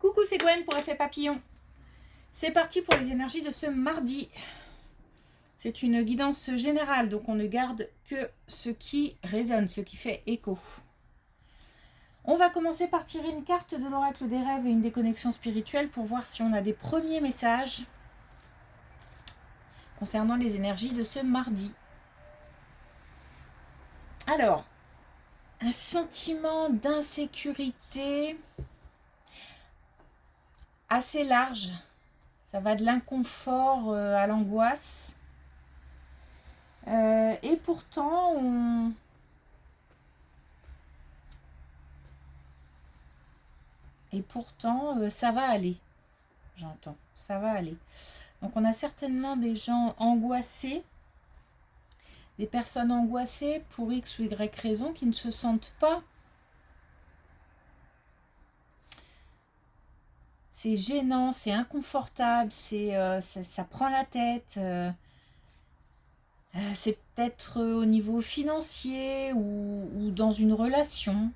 Coucou, c'est Gwen pour Effet Papillon. C'est parti pour les énergies de ce mardi. C'est une guidance générale, donc on ne garde que ce qui résonne, ce qui fait écho. On va commencer par tirer une carte de l'oracle des rêves et une des connexions spirituelles pour voir si on a des premiers messages concernant les énergies de ce mardi. Alors, un sentiment d'insécurité assez large. Ça va de l'inconfort à l'angoisse. Et pourtant, ça va aller. J'entends, ça va aller. Donc, on a certainement des gens angoissés, des personnes angoissées pour X ou Y raison qui ne se sentent pas. C'est gênant, c'est inconfortable, ça prend la tête. C'est peut-être au niveau financier ou dans une relation.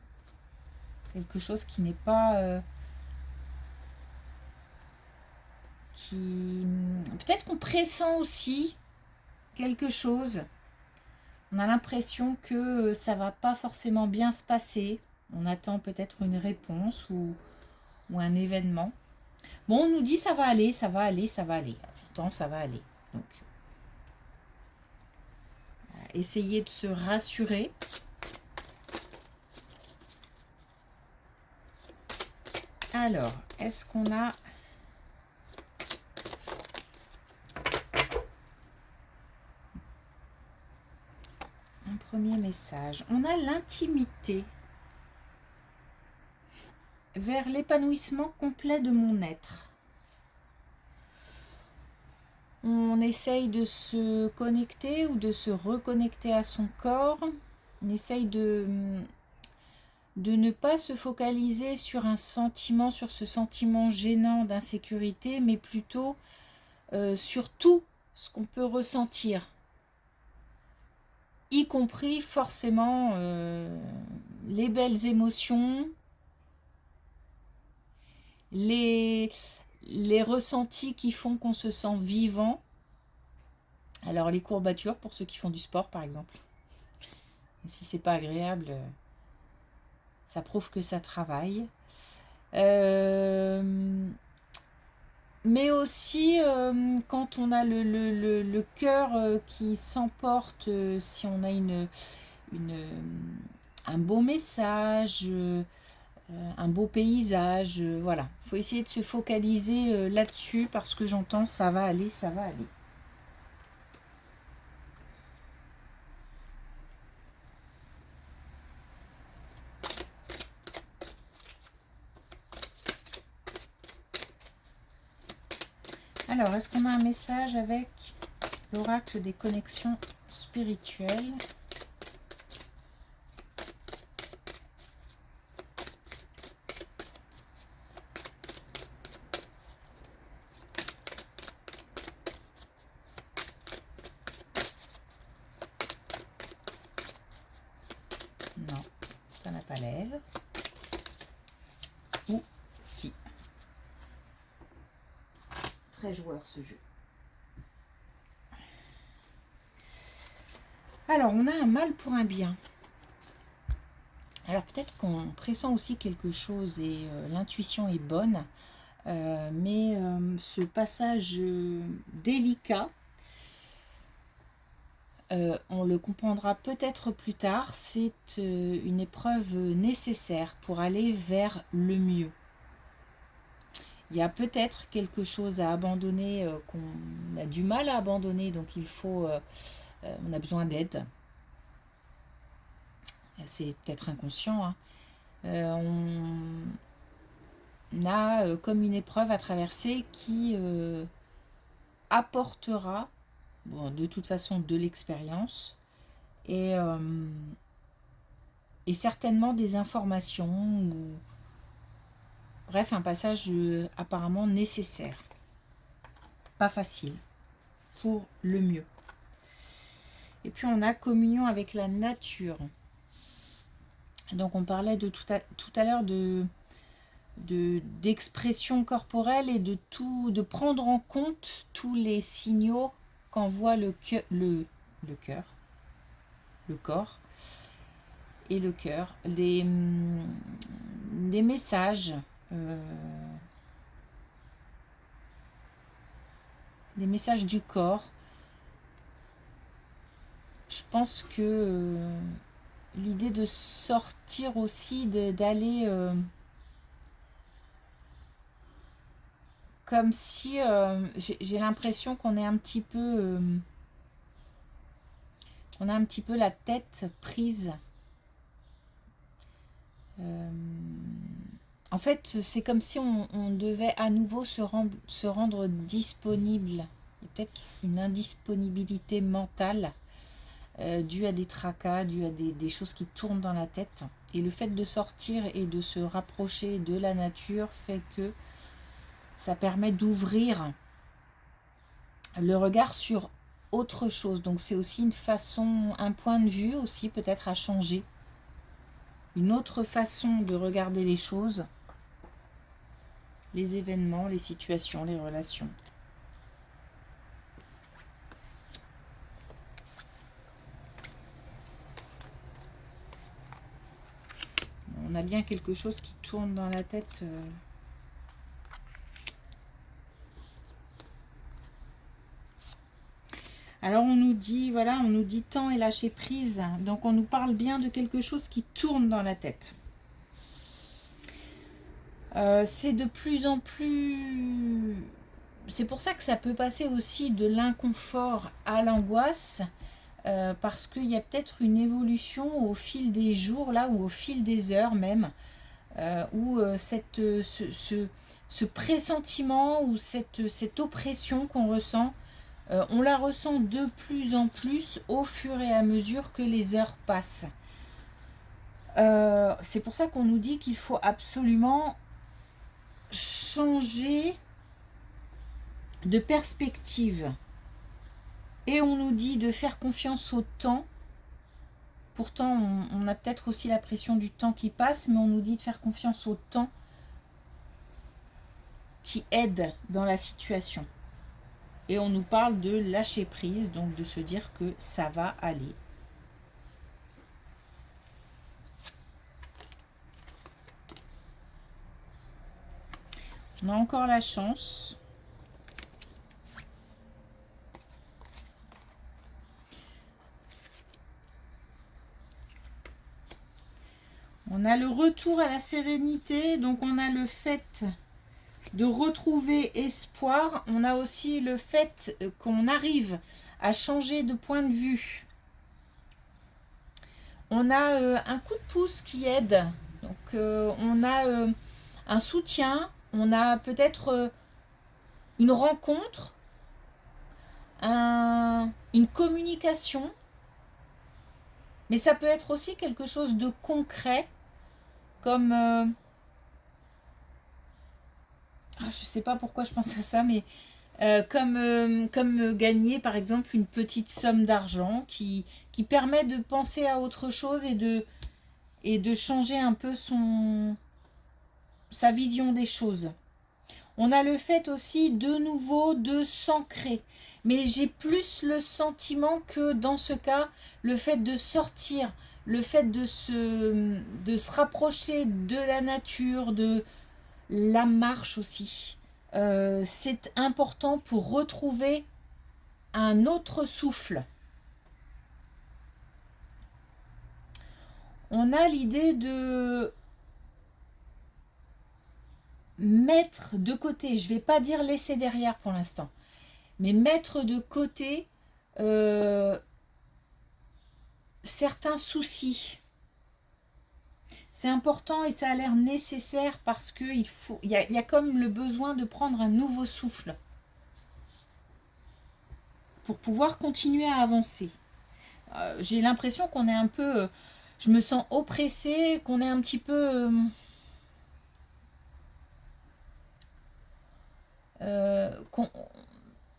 Quelque chose qui n'est pas... Peut-être qu'on pressent aussi quelque chose. On a l'impression que ça va pas forcément bien se passer. On attend peut-être une réponse ou un événement. Bon, on nous dit ça va aller, ça va aller, ça va aller. Pourtant, ça va aller. Donc, essayez de se rassurer. Alors, est-ce qu'on a... un premier message? On a l'intimité vers l'épanouissement complet de mon être. On essaye de se connecter ou de se reconnecter à son corps. On essaye de ne pas se focaliser sur un sentiment, sur ce sentiment gênant d'insécurité, mais plutôt sur tout ce qu'on peut ressentir, y compris forcément les belles émotions, les ressentis qui font qu'on se sent vivant. Alors les courbatures pour ceux qui font du sport par exemple. Et si c'est pas agréable, ça prouve que ça travaille. Mais aussi quand on a le cœur qui s'emporte, si on a un beau message, un beau paysage, voilà. Il faut essayer de se focaliser là-dessus parce que j'entends ça va aller, ça va aller. Alors, est-ce qu'on a un message avec l'oracle des connexions spirituelles ? Non, ça n'a pas l'air. Ou si. Très joueur ce jeu. Alors, on a un mal pour un bien. Alors, peut-être qu'on pressent aussi quelque chose et l'intuition est bonne. Mais ce passage délicat, on le comprendra peut-être plus tard, c'est une épreuve nécessaire pour aller vers le mieux. Il y a peut-être quelque chose à abandonner qu'on a du mal à abandonner, donc il faut, on a besoin d'aide. C'est peut-être inconscient, hein. On a comme une épreuve à traverser qui apportera, bon, de toute façon, de l'expérience et certainement des informations ou bref, un passage apparemment nécessaire. Pas facile, pour le mieux. Et puis on a communion avec la nature. Donc on parlait de tout à l'heure de d'expression corporelle et de prendre en compte tous les signaux qu'envoie le corps et le cœur, les messages, des messages du corps. Je pense que l'idée de sortir aussi, d'aller comme si j'ai l'impression qu'on est un petit peu on a un petit peu la tête prise. En fait, c'est comme si on devait à nouveau se rendre disponible. Il y a peut-être une indisponibilité mentale due à des tracas, due à des choses qui tournent dans la tête. Et le fait de sortir et de se rapprocher de la nature fait que ça permet d'ouvrir le regard sur autre chose. Donc c'est aussi une façon, un point de vue aussi peut-être à changer. Une autre façon de regarder les choses, les événements, les situations, les relations. On a bien quelque chose qui tourne dans la tête. Alors on nous dit, voilà, on nous dit temps et lâcher prise. Donc on nous parle bien de quelque chose qui tourne dans la tête. C'est de plus en plus... C'est pour ça que ça peut passer aussi de l'inconfort à l'angoisse. Parce qu'il y a peut-être une évolution au fil des jours, là, ou au fil des heures même, où ce pressentiment ou cette oppression qu'on ressent, on la ressent de plus en plus au fur et à mesure que les heures passent. C'est pour ça qu'on nous dit qu'il faut absolument changer de perspective. Et on nous dit de faire confiance au temps. Pourtant, on a peut-être aussi la pression du temps qui passe, mais on nous dit de faire confiance au temps qui aide dans la situation. Et on nous parle de lâcher prise, donc de se dire que ça va aller. On a encore la chance. On a le retour à la sérénité, donc on a le fait de retrouver espoir. On a aussi le fait qu'on arrive à changer de point de vue. On a un coup de pouce qui aide. Donc on a un soutien. On a peut-être une rencontre, une communication. Mais ça peut être aussi quelque chose de concret, comme... je ne sais pas pourquoi je pense à ça, mais comme gagner par exemple une petite somme d'argent qui permet de penser à autre chose et de changer un peu sa vision des choses. On a le fait aussi de nouveau de s'ancrer. Mais j'ai plus le sentiment que dans ce cas, le fait de sortir, le fait de se rapprocher de la nature, de la marche aussi, c'est important pour retrouver un autre souffle. On a l'idée de mettre de côté, je ne vais pas dire laisser derrière pour l'instant, mais mettre de côté certains soucis. C'est important et ça a l'air nécessaire parce qu'il y a comme le besoin de prendre un nouveau souffle pour pouvoir continuer à avancer. J'ai l'impression qu'on est un peu... je me sens oppressée, qu'on est un petit peu...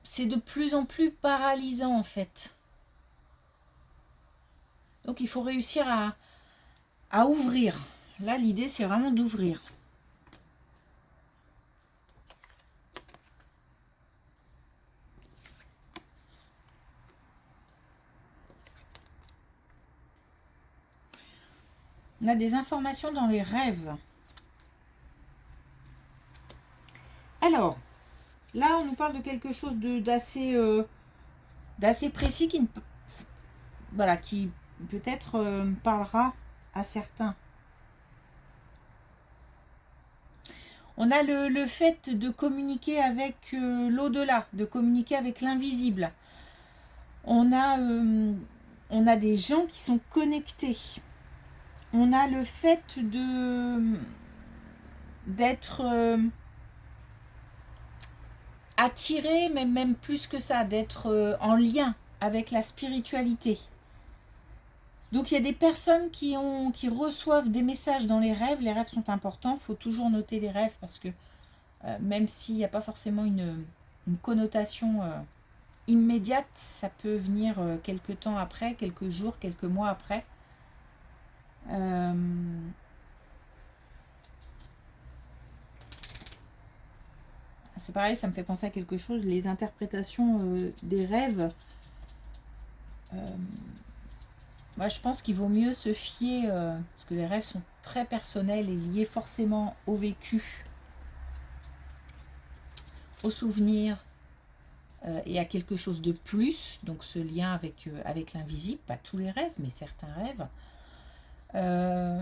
c'est de plus en plus paralysant en fait. Donc il faut réussir à ouvrir. Là l'idée c'est vraiment d'ouvrir. On a des informations dans les rêves. Alors, là, on nous parle de quelque chose d'assez précis qui, voilà, qui peut-être parlera à certains. On a le fait de communiquer avec l'au-delà, de communiquer avec l'invisible. On a des gens qui sont connectés. On a le fait d'être attiré, mais même plus que ça, d'être en lien avec la spiritualité. Donc il y a des personnes qui reçoivent des messages dans les rêves. Les rêves sont importants, il faut toujours noter les rêves parce que même s'il n'y a pas forcément une connotation immédiate, ça peut venir quelques temps après, quelques jours, quelques mois après. C'est pareil, ça me fait penser à quelque chose, les interprétations des rêves. Moi, je pense qu'il vaut mieux se fier, parce que les rêves sont très personnels et liés forcément au vécu, aux souvenirs et à quelque chose de plus. Donc ce lien avec l'invisible, pas tous les rêves, mais certains rêves.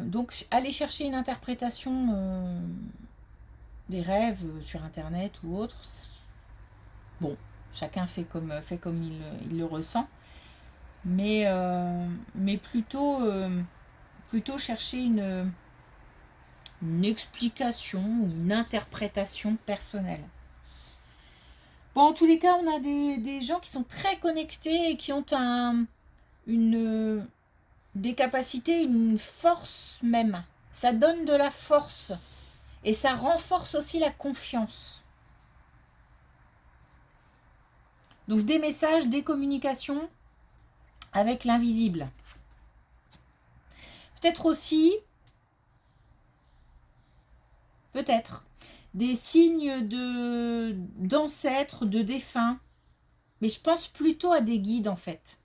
Donc aller chercher une interprétation des rêves sur internet ou autre, bon, chacun fait comme il le ressent, mais plutôt chercher une explication ou une interprétation personnelle. Bon, en tous les cas, on a des gens qui sont très connectés et qui ont des capacités, une force même. Ça donne de la force et ça renforce aussi la confiance. Donc des messages, des communications avec l'invisible. Peut-être aussi, des signes d'ancêtres, de défunts. Mais je pense plutôt à des guides en fait.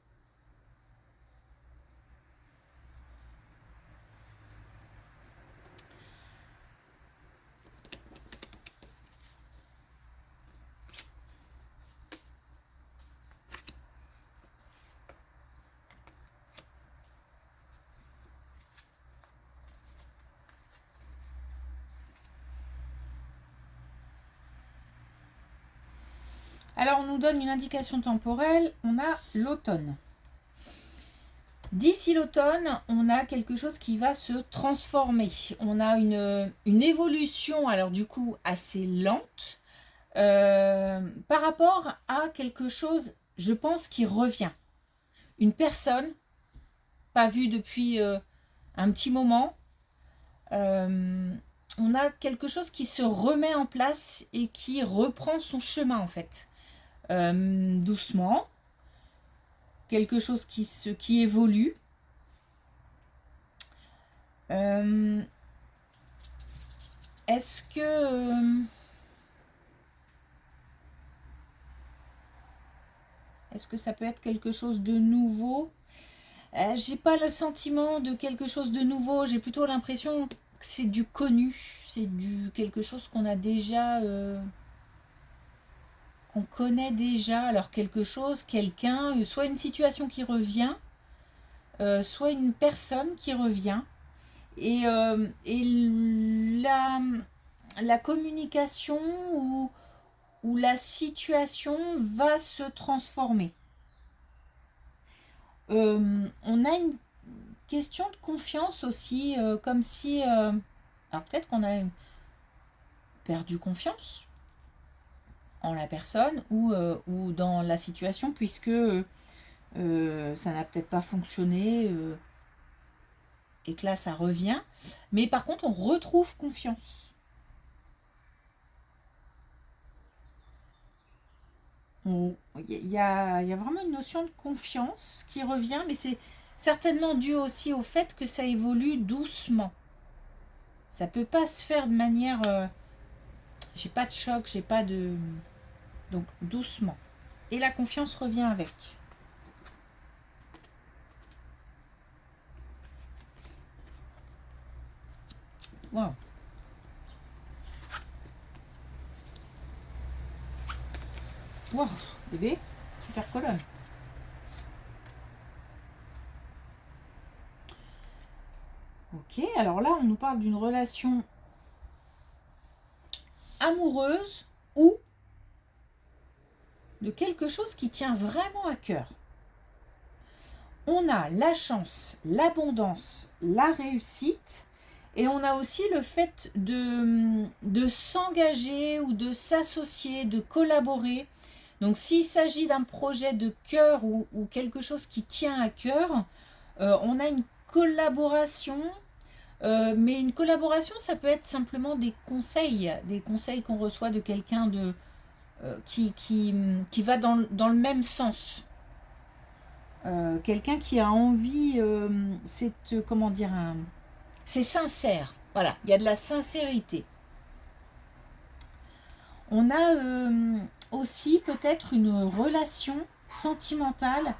Alors, on nous donne une indication temporelle. On a l'automne. D'ici l'automne, on a quelque chose qui va se transformer. On a une évolution, alors du coup, assez lente par rapport à quelque chose, je pense, qui revient. Une personne, pas vue depuis un petit moment, on a quelque chose qui se remet en place et qui reprend son chemin en fait. Doucement, quelque chose qui évolue. Est-ce que ça peut être quelque chose de nouveau? J'ai pas le sentiment de quelque chose de nouveau, j'ai plutôt l'impression que c'est du connu, c'est quelque chose qu'on a déjà, qu'on connaît déjà. Alors quelque chose, quelqu'un, soit une situation qui revient, soit une personne qui revient, et la communication ou la situation va se transformer. On a une question de confiance aussi, comme si... alors peut-être qu'on a perdu confiance en la personne ou dans la situation, puisque ça n'a peut-être pas fonctionné et que là ça revient. Mais par contre, on retrouve confiance. Il y a vraiment une notion de confiance qui revient, mais c'est certainement dû aussi au fait que ça évolue doucement. Ça peut pas se faire de manière... j'ai pas de choc, j'ai pas de... Donc doucement. Et la confiance revient avec. Waouh. Waouh, bébé, super colonne. Ok, alors là, on nous parle d'une relation amoureuse ou de quelque chose qui tient vraiment à cœur. On a la chance, l'abondance, la réussite, et on a aussi le fait de s'engager ou de s'associer, de collaborer. Donc s'il s'agit d'un projet de cœur ou quelque chose qui tient à cœur, on a une collaboration, mais une collaboration, ça peut être simplement des conseils qu'on reçoit de quelqu'un qui va dans le même sens. Quelqu'un qui a envie, comment dire, c'est sincère. Voilà, il y a de la sincérité. On a aussi peut-être une relation sentimentale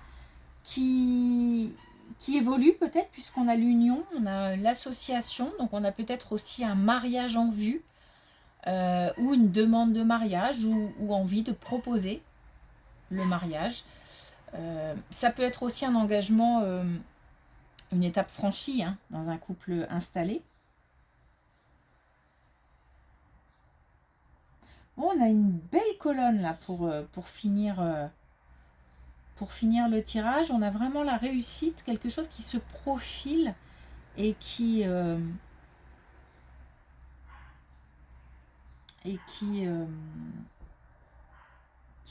qui évolue peut-être puisqu'on a l'union, on a l'association, donc on a peut-être aussi un mariage en vue ou une demande de mariage ou envie de proposer le mariage. Ça peut être aussi un engagement, une étape franchie dans un couple installé. Bon, on a une belle colonne là pour finir le tirage. On a vraiment la réussite, quelque chose qui se profile et qui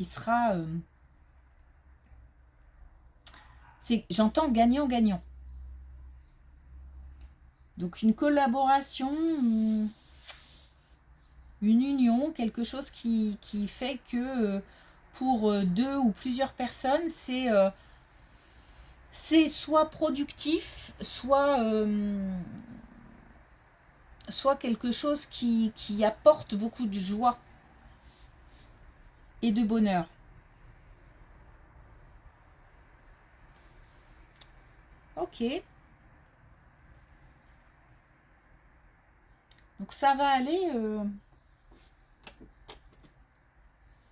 sera j'entends gagnant-gagnant. Donc une collaboration, une union, quelque chose qui fait que pour deux ou plusieurs personnes, c'est soit productif, soit quelque chose qui apporte beaucoup de joie et de bonheur. Ok. Donc ça va aller.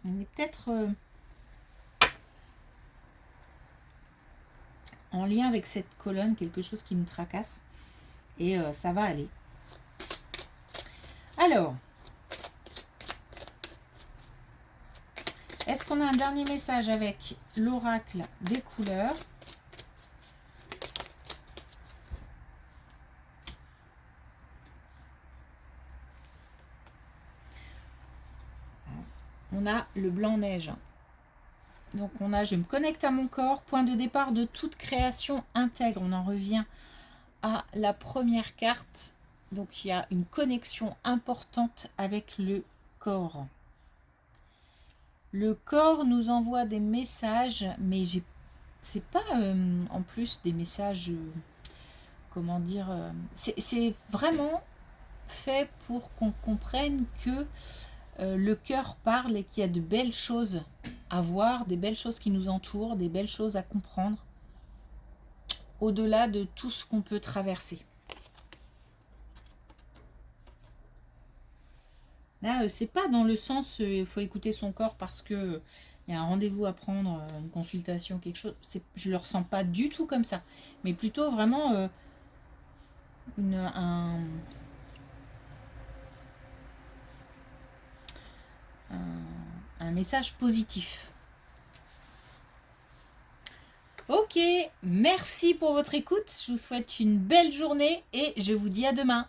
On est peut-être en lien avec cette colonne, quelque chose qui nous tracasse. Et ça va aller. Alors, est-ce qu'on a un dernier message avec l'oracle des couleurs ? On a le blanc-neige. Donc on a, je me connecte à mon corps, point de départ de toute création intègre. On en revient à la première carte. Donc il y a une connexion importante avec le corps. Le corps nous envoie des messages, mais c'est pas en plus des messages, comment dire, c'est vraiment fait pour qu'on comprenne que le cœur parle et qu'il y a de belles choses à voir, des belles choses qui nous entourent, des belles choses à comprendre, au-delà de tout ce qu'on peut traverser. Là, c'est pas dans le sens il faut écouter son corps parce que il y a un rendez-vous à prendre, une consultation, quelque chose. Je le ressens pas du tout comme ça, mais plutôt vraiment un message positif. Ok, merci pour votre écoute. Je vous souhaite une belle journée et je vous dis à demain.